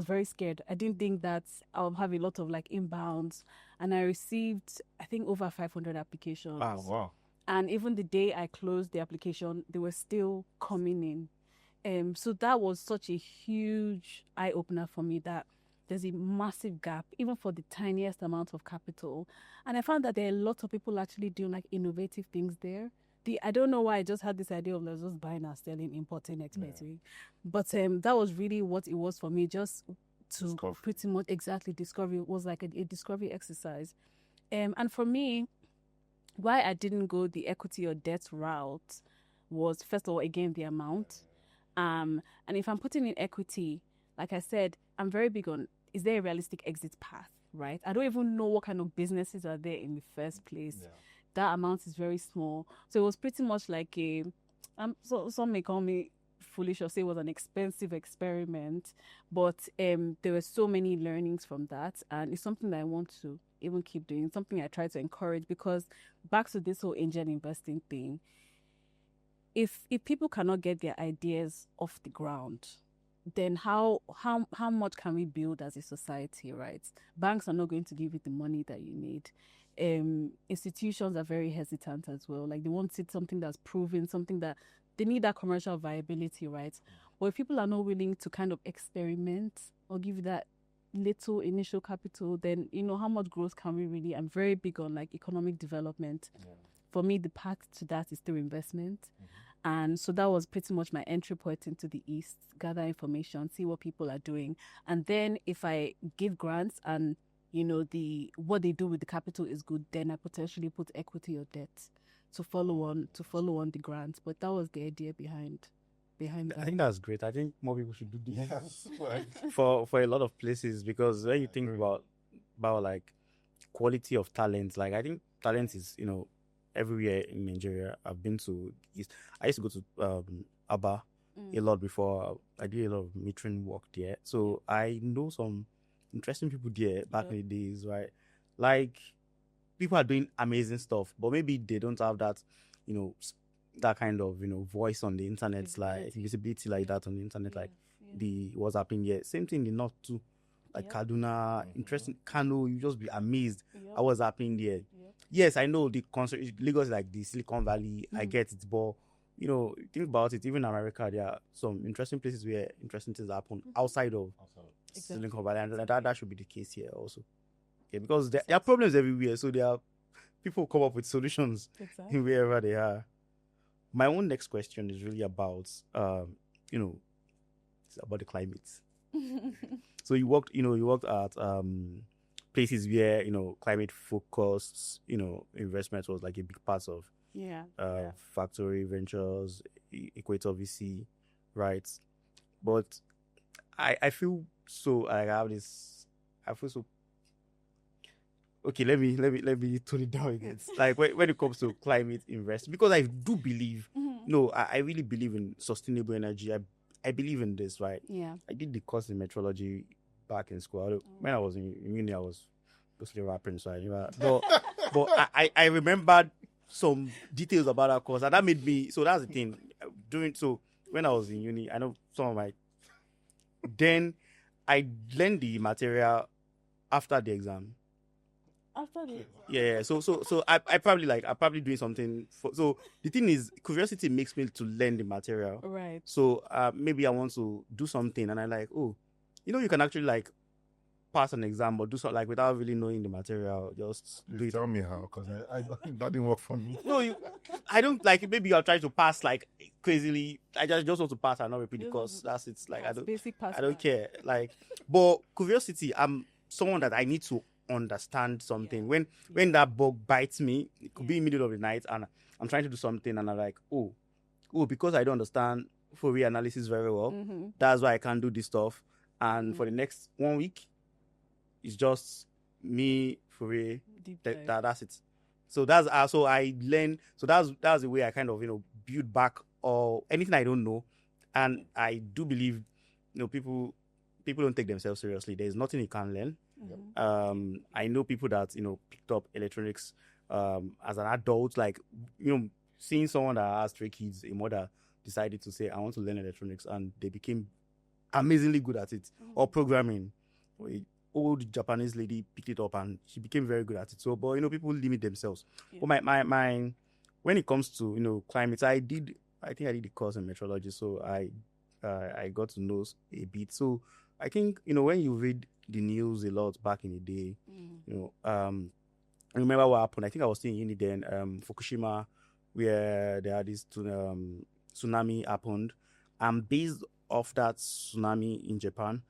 [SPEAKER 1] very scared. I didn't think that I'll have a lot of like inbounds, and I received, I think, over 500 applications.
[SPEAKER 3] Wow.
[SPEAKER 1] And even the day I closed the application, they were still coming in. So that was such a huge eye-opener for me, that there's a massive gap, even for the tiniest amount of capital. And I found that there are a lot of people actually doing like innovative things there. I don't know why I just had this idea of just buying and selling, importing, exporting. But that was really what it was for me, just to pretty much discovery. It was like a discovery exercise. And for me, why I didn't go the equity or debt route was, first of all, again, the amount. And if I'm putting in equity, like I said, I'm very big on, is there a realistic exit path, right? I don't even know what kind of businesses are there in the first place. That amount is very small. So it was pretty much like so some may call me foolish or say it was an expensive experiment, but there were so many learnings from that. And it's something that I want to even keep doing, something I try to encourage, because back to this whole angel investing thing, if people cannot get their ideas off the ground, then how much can we build as a society, right? Banks are not going to give you the money that you need. Institutions are very hesitant as well. Like, they want something that's proven, something that they need, that commercial viability, right? But if people are not willing to kind of experiment or give you that little initial capital, then how much growth can we really? I'm very big on like economic development. For me, the path to that is through investment. And so that was pretty much my entry point into the East, gather information, see what people are doing. And then if I give grants and, what they do with the capital is good, then I potentially put equity or debt to follow on the grants. But that was the idea behind
[SPEAKER 2] I
[SPEAKER 1] that.
[SPEAKER 2] think that's great. I think more people should do this
[SPEAKER 3] Yes, like,
[SPEAKER 2] for a lot of places, because when you think
[SPEAKER 3] agree.
[SPEAKER 2] about like quality of talent, like I think talent is everywhere in Nigeria. I've been to East. I used to go to Aba a lot before. I did a lot of metering work there, so I know some interesting people there back in the days, right? Like people are doing amazing stuff, but maybe they don't have that, that kind of voice on the internet, like visibility like that on the internet, like the what's happening here. Same thing in the north too, like Kaduna, interesting. Kano, you just be amazed at what's happening there. Yes, I know Lagos is like the Silicon Valley. I get it, but think about it. Even in America, there are some interesting places where interesting things happen outside of Silicon Valley, and that should be the case here also. Okay, because there are problems everywhere, so there are people come up with solutions wherever they are. My own next question is really about, it's about the climate. So you worked at places where climate focused investment was like a big part of Factory Ventures, Equator VC, right? But I feel so I feel so. Okay, let me tone it down again. Like when it comes to climate invest, because I do believe, I really believe in sustainable energy. I believe in this, right?
[SPEAKER 1] Yeah.
[SPEAKER 2] I did the course in metrology back in school. When I was in uni, I was mostly rapping, so I never. But I remembered some details about that course, and that made me. So that's the thing. When I was in uni, I know some of my. Then I learned the material after the exam. So I probably doing something so the thing is, curiosity makes me to learn the material,
[SPEAKER 1] right?
[SPEAKER 2] So maybe I want to do something and I like, you can actually like pass an exam or do something like without really knowing the material, just do it.
[SPEAKER 3] Tell me how, because I that didn't work for me.
[SPEAKER 2] No, I don't like. Maybe I'll try to pass like crazily. I just want to pass and not repeat the course. That's it. Like I don't care. Like, but curiosity. I'm someone that I need to understand something. When that bug bites me, it could be in the middle of the night and I'm trying to do something and I'm like, because I don't understand Fourier analysis very well. That's why I can't do this stuff. And for the next 1 week, it's just me Fourier. That's it. So that's also I learned. So that's the way I kind of build back or anything I don't know, and I do believe people don't take themselves seriously. There's nothing you can learn. I know people that picked up electronics as an adult, like seeing someone that has 3 kids, a mother decided to say I want to learn electronics, and they became amazingly good at it, or programming. Old Japanese lady picked it up and she became very good at it. So, but people limit themselves. But my when it comes to climate, I think I did the course in metrology, so I got to know a bit. So I think when you read the news a lot back in the day, I remember what happened. I think I was still in uni then. Fukushima, where there had this tsunami happened, and based off that tsunami in Japan,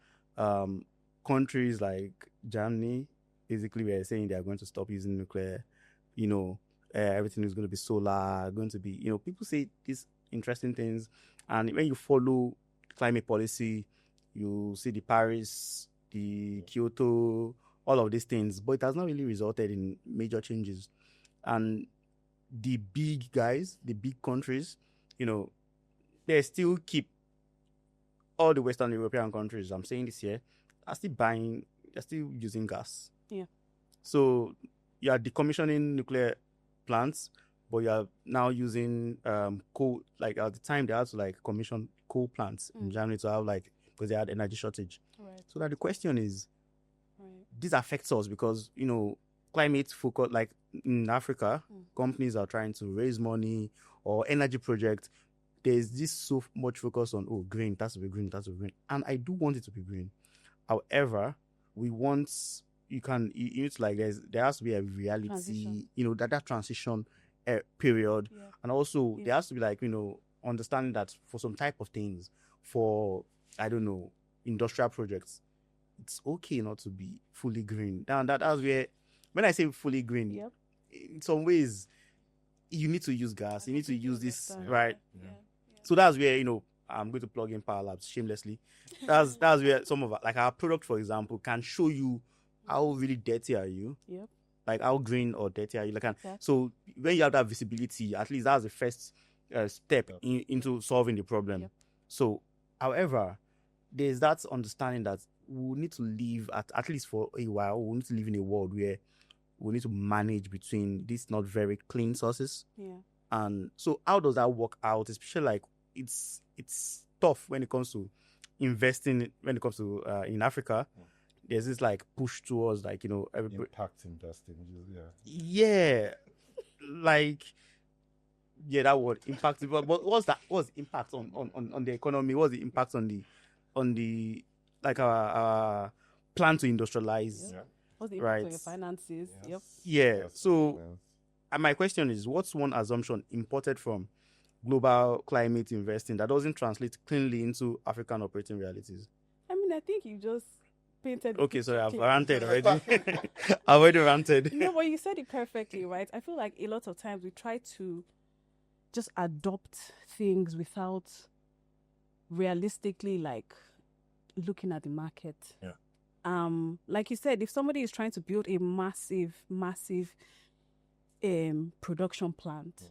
[SPEAKER 2] countries like Germany basically were saying they are going to stop using nuclear. Everything is going to be solar, going to be, people say these interesting things. And when you follow climate policy, you see the Paris, the Kyoto, all of these things, but it has not really resulted in major changes. And the big guys, the big countries, they still keep all the Western European countries, I'm saying this here, they're still using gas.
[SPEAKER 1] Yeah.
[SPEAKER 2] So you are decommissioning nuclear plants, but you are now using coal. Like at the time, they had to like commission coal plants in Germany to have because they had energy shortage.
[SPEAKER 1] Right.
[SPEAKER 2] So that the question is, this affects us because climate focus, like in Africa, companies are trying to raise money or energy projects. There's this so much focus on green, that's to be green, and I do want it to be green. However, we want it's like there has to be a reality,
[SPEAKER 1] Transition.
[SPEAKER 2] that transition period, and also there has to be understanding that for some type of things, for, I don't know, industrial projects, it's okay not to be fully green. Now that's where, when I say fully green,
[SPEAKER 1] Yep.
[SPEAKER 2] in some ways, you need to use gas, you need to use this, right?
[SPEAKER 1] Yeah.
[SPEAKER 2] So that's where, I'm going to plug in PowerLabs shamelessly. That's where some of like our product, for example, can show you how really dirty are you,
[SPEAKER 1] Yep.
[SPEAKER 2] like how green or dirty are you. Like,
[SPEAKER 1] Exactly.
[SPEAKER 2] so when you have that visibility, at least that's the first step
[SPEAKER 3] Yep.
[SPEAKER 2] into solving the problem.
[SPEAKER 1] Yep.
[SPEAKER 2] So, however, there's that understanding that we need to live at least for a while. We need to live in a world where we need to manage between these not very clean sources.
[SPEAKER 1] Yeah.
[SPEAKER 2] And so how does that work out? Especially like it's tough when it comes to investing, when it comes to in Africa. There's this like push towards like, everybody,
[SPEAKER 3] Impact investing.
[SPEAKER 2] yeah, like, yeah, that word impact. But what's that? What's the impact on the economy? What's the impact on the like our plan to industrialize?
[SPEAKER 1] Yep. What's the impact
[SPEAKER 2] Right.
[SPEAKER 1] on your finances?
[SPEAKER 3] Yes.
[SPEAKER 1] Yep.
[SPEAKER 2] Yeah.
[SPEAKER 3] Yes,
[SPEAKER 2] So
[SPEAKER 3] yes.
[SPEAKER 2] and my question is, what's one assumption imported from global climate investing that doesn't translate cleanly into African operating realities?
[SPEAKER 1] I mean, I think you just painted. the
[SPEAKER 2] Okay,
[SPEAKER 1] picture
[SPEAKER 2] sorry, I've
[SPEAKER 1] clearly.
[SPEAKER 2] ranted already. I've already ranted.
[SPEAKER 1] No, but you said it perfectly, right? I feel like a lot of times we try to just adopt things without realistically like looking at the market.
[SPEAKER 3] Yeah.
[SPEAKER 1] Like you said, if somebody is trying to build a massive production plant,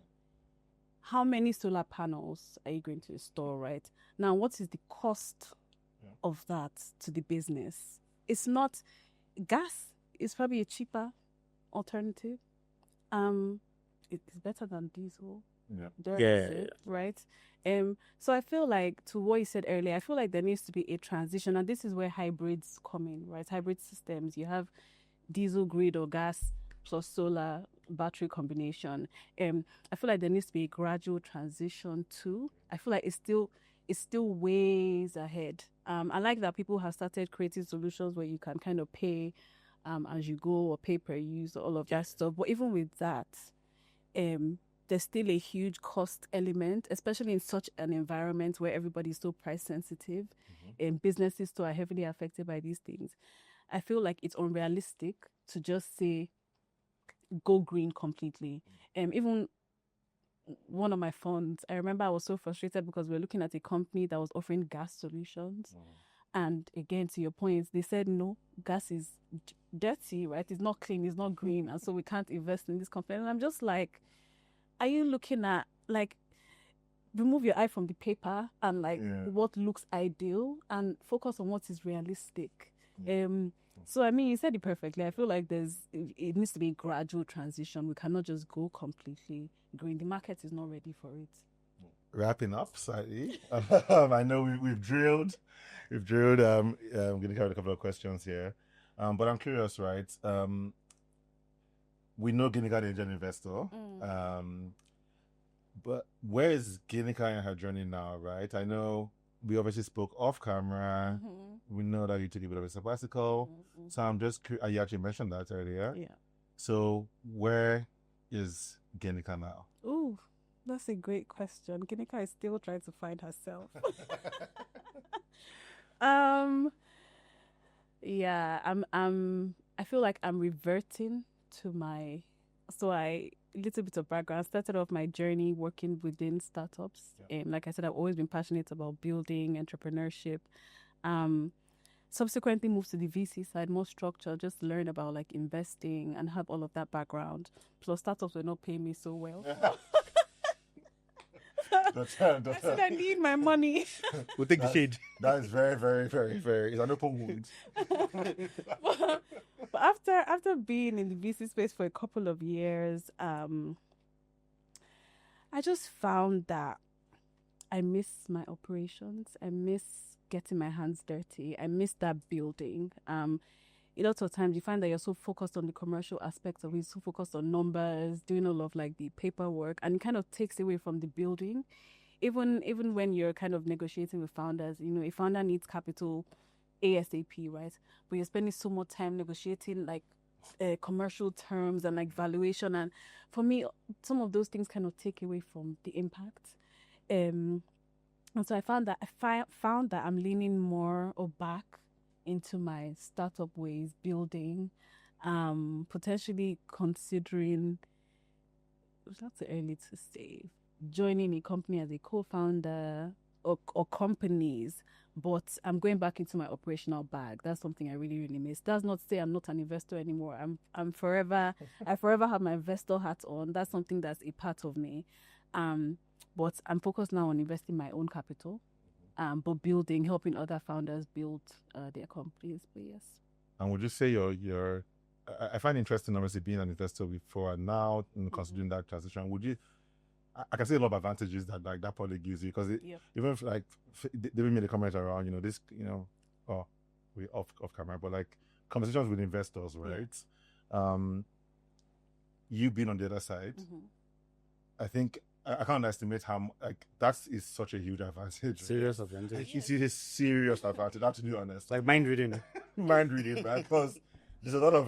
[SPEAKER 1] how many solar panels are you going to install, right? Now, what is the cost of that to the business? It's not gas. It's probably a cheaper alternative. It's better than diesel.
[SPEAKER 3] Yeah.
[SPEAKER 1] Dare I
[SPEAKER 2] Yeah.
[SPEAKER 1] say, right? So I feel like, to what you said earlier, I feel like there needs to be a transition, and this is where hybrids come in, right? Hybrid systems. You have diesel grid or gas plus solar battery combination. I feel like there needs to be a gradual transition too. I feel like it's still ways ahead. I like that people have started creating solutions where you can kind of pay as you go or pay per use, all of that stuff. But even with that, there's still a huge cost element, especially in such an environment where everybody's so price sensitive and businesses too are heavily affected by these things. I feel like it's unrealistic to just say go green completely. Even one of my funds, I remember I was so frustrated because we were looking at a company that was offering gas solutions. And again, to your point, they said, no, gas is dirty, right? It's not clean, it's not green. And so we can't invest in this company. And I'm just like, are you looking at, like, remove your eye from the paper and, like, what looks ideal and focus on what is realistic? So, I mean, you said it perfectly. I feel like it needs to be a gradual transition. We cannot just go completely green. The market is not ready for it.
[SPEAKER 3] Wrapping up slightly. I know we've drilled. I'm going to cover a couple of questions here. But I'm curious, right? We know Ginika is an angel investor. But where is Ginika in her journey now, right? I know we obviously spoke off camera. We know that you took a bit of a sabbatical. So I'm just curious. You actually mentioned that earlier.
[SPEAKER 1] Yeah.
[SPEAKER 3] So where is Ginika now?
[SPEAKER 1] Ooh, that's a great question. Ginika is still trying to find herself. Yeah, I feel like I'm reverting to a little bit of background. I started off my journey working within startups. Like I said, I've always been passionate about building entrepreneurship. Subsequently moved to the VC side, more structure, just learn about like investing and have all of that background. Plus startups were not paying me so well. I said I need my money.
[SPEAKER 2] We'll take the shade.
[SPEAKER 3] That is very, very, very, very. It's an open wound.
[SPEAKER 1] but after being in the VC space for a couple of years, I just found that I miss my operations. I miss getting my hands dirty. I miss that building. A lot of times you find that you're so focused on the commercial aspects of it, so focused on numbers, doing all of like the paperwork, and it kind of takes away from the building. Even when you're kind of negotiating with founders, a founder needs capital ASAP, right? But you're spending so much time negotiating like commercial terms and like valuation. And for me, some of those things kind of take away from the impact. And so I found that found that I'm leaning more or back into my startup ways, building, potentially considering, it's not too early to say, joining a company as a co-founder or companies, but I'm going back into my operational bag. That's something I really, really miss. That's not to say I'm not an investor anymore. I'm forever, I forever have my investor hat on. That's something that's a part of me. But I'm focused now on investing my own capital, but building, helping other founders build their companies. But yes.
[SPEAKER 3] And would you say your I find it interesting, obviously, being an investor before and now, considering that transition, would you, I can see a lot of advantages that like that probably gives you, because even if like they made a comment around, this, oh, we off camera, but like conversations with investors, right? You being on the other side, I think I can't underestimate how like that is such a huge advantage.
[SPEAKER 2] Serious advantage.
[SPEAKER 3] Like, it's a serious advantage. That's to be honest.
[SPEAKER 2] Like mind reading.
[SPEAKER 3] Mind reading, right? Because there's a lot of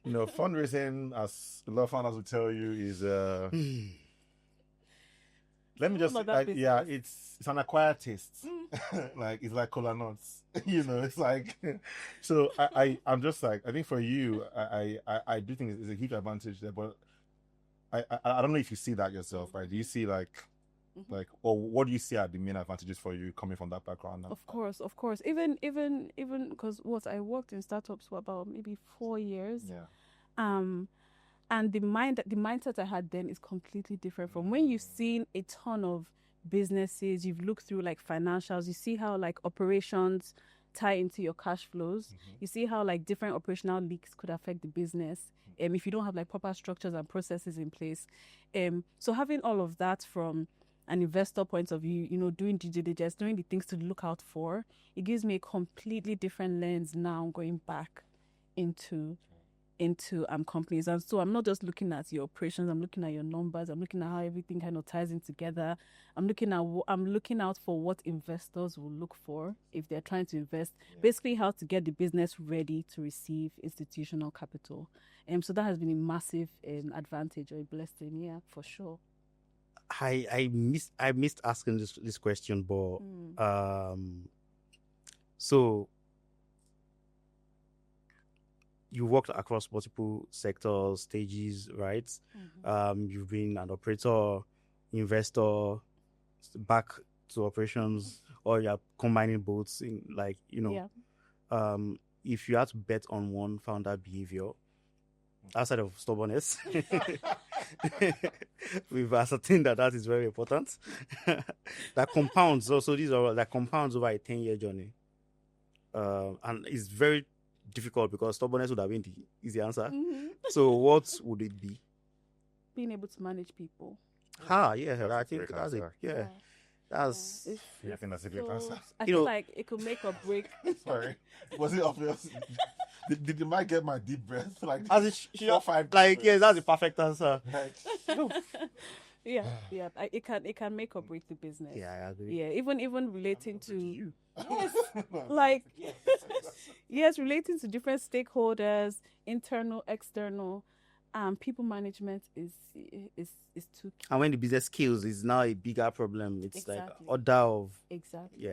[SPEAKER 3] fundraising, as a lot of founders will tell you, is let me just it's an acquired taste. Like it's like cola nuts. It's like so I'm just like, I think for you, I do think it's a huge advantage there, but I don't know if you see that yourself, right? Do you see like or what do you see are the main advantages for you coming from that background?
[SPEAKER 1] Of course. Even because I worked in startups for about maybe 4 years. And the mindset I had then is completely different from when you've seen a ton of businesses, you've looked through like financials, you see how like operations tie into your cash flows. You see how like different operational leaks could affect the business if you don't have like proper structures and processes in place. So having all of that from an investor point of view, doing due diligence, doing the things to look out for, it gives me a completely different lens now going back into companies. And so I'm not just looking at your operations, I'm looking at your numbers, I'm looking at how everything kind of ties in together. I'm looking out for what investors will look for if they're trying to invest, basically how to get the business ready to receive institutional capital. So that has been a massive advantage or a blessing, for sure.
[SPEAKER 2] I missed asking this question, but so you worked across multiple sectors, stages, right? You've been an operator, investor, back to operations, or you're combining both in if you had to bet on one founder behavior outside of stubbornness, we've ascertained that is very important. That compounds also, these are that compounds over a 10-year journey. And it's very difficult because stubbornness would have been the easy answer. So what would it be?
[SPEAKER 1] Being able to manage people.
[SPEAKER 2] I think that's it. That's
[SPEAKER 3] I think that's a great answer.
[SPEAKER 1] I feel like it could make or break.
[SPEAKER 3] Sorry, was it obvious? Did the mic get my deep breath? Like
[SPEAKER 2] as it that's the perfect answer.
[SPEAKER 1] It can make or break the business.
[SPEAKER 2] I agree.
[SPEAKER 1] Even relating to relating to different stakeholders, internal, external, people management is too key.
[SPEAKER 2] And when the business scales, it's now a bigger problem. It's like order of
[SPEAKER 1] exactly.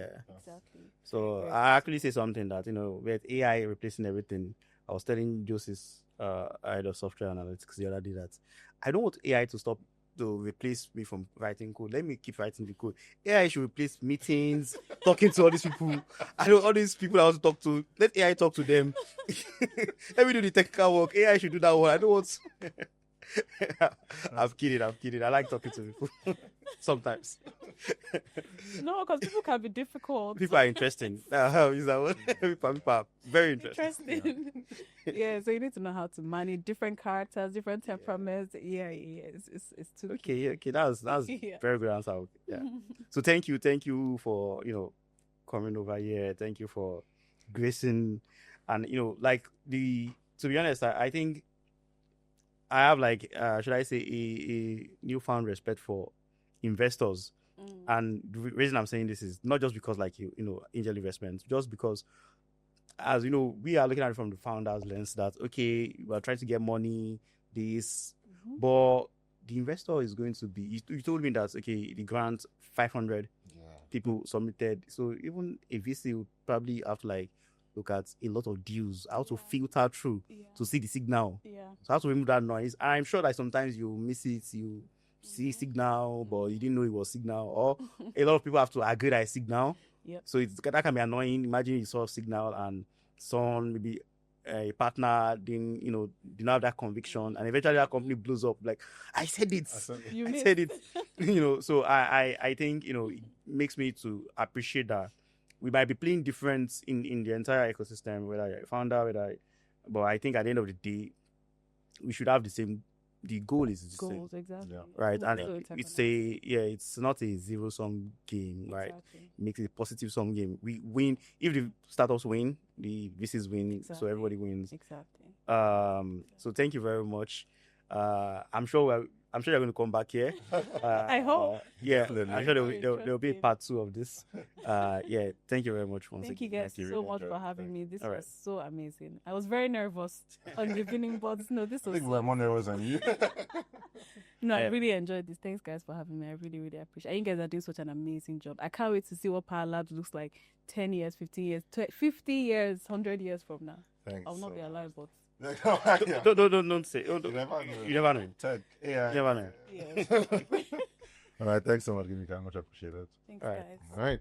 [SPEAKER 2] So I actually say something that with AI replacing everything, I was telling Joseph, head of software analytics, the other day that I don't want AI to replace me from writing code. Let me keep writing the code. AI should replace meetings, talking to all these people. I know all these people I want to talk to. Let AI talk to them. Let me do the technical work. AI should do that one. I don't want. I'm kidding. I like talking to people sometimes.
[SPEAKER 1] No, because people can be difficult.
[SPEAKER 2] People are interesting. Is that one? People are very interesting.
[SPEAKER 1] So you need to know how to manage different characters, different temperaments. It's too
[SPEAKER 2] okay. That's very good answer. So thank you for coming over here. Thank you for gracing, and to be honest, I think I have should I say a newfound respect for investors. And the reason I'm saying this is not just because angel investments, just because as we are looking at it from the founder's lens that we are trying to get money, but the investor is going to be. You told me that okay, the grant 500 people submitted. So even a VC would probably have to like look at a lot of deals, how to filter through to see the signal. So how to remove that noise. And I'm sure that sometimes you miss it, you see signal, but you didn't know it was signal, or a lot of people have to agree that it's signal. So that can be annoying. Imagine you saw a signal and someone, maybe a partner, didn't have that conviction, and eventually that company blows up. Like, I said it. I said it. So I think, it makes me to appreciate that we might be playing different in the entire ecosystem, whether you're a founder, but I think at the end of the day, we should have the same. The goal is the same,
[SPEAKER 1] exactly.
[SPEAKER 2] right? And it's not a zero-sum game, right? It makes it a positive-sum game. We win if the startups win, the VCs win, so everybody wins.
[SPEAKER 1] Exactly.
[SPEAKER 2] So thank you very much. I'm sure you're going to come back here.
[SPEAKER 1] I hope.
[SPEAKER 2] I'm sure there'll be a part 2 of this. Thank you very much once
[SPEAKER 1] Thank
[SPEAKER 2] again.
[SPEAKER 1] you guys so much for having me. This was so amazing. I was very nervous on the beginning, but no, this was.
[SPEAKER 3] I think we're more nervous than you.
[SPEAKER 1] No, I really enjoyed this. Thanks, guys, for having me. I really, really appreciate it. You guys are doing such an amazing job. I can't wait to see what PowerLabs looks like 10 years, 15 years, 50 years, 100 years from now.
[SPEAKER 3] Thanks.
[SPEAKER 1] I'll not be alive, but.
[SPEAKER 2] Don't say. You never know.
[SPEAKER 3] Tech.
[SPEAKER 2] You never know.
[SPEAKER 1] Yeah.
[SPEAKER 3] All right. Thanks so much, Ginika. Much appreciated.
[SPEAKER 1] Thanks, guys.
[SPEAKER 3] All right.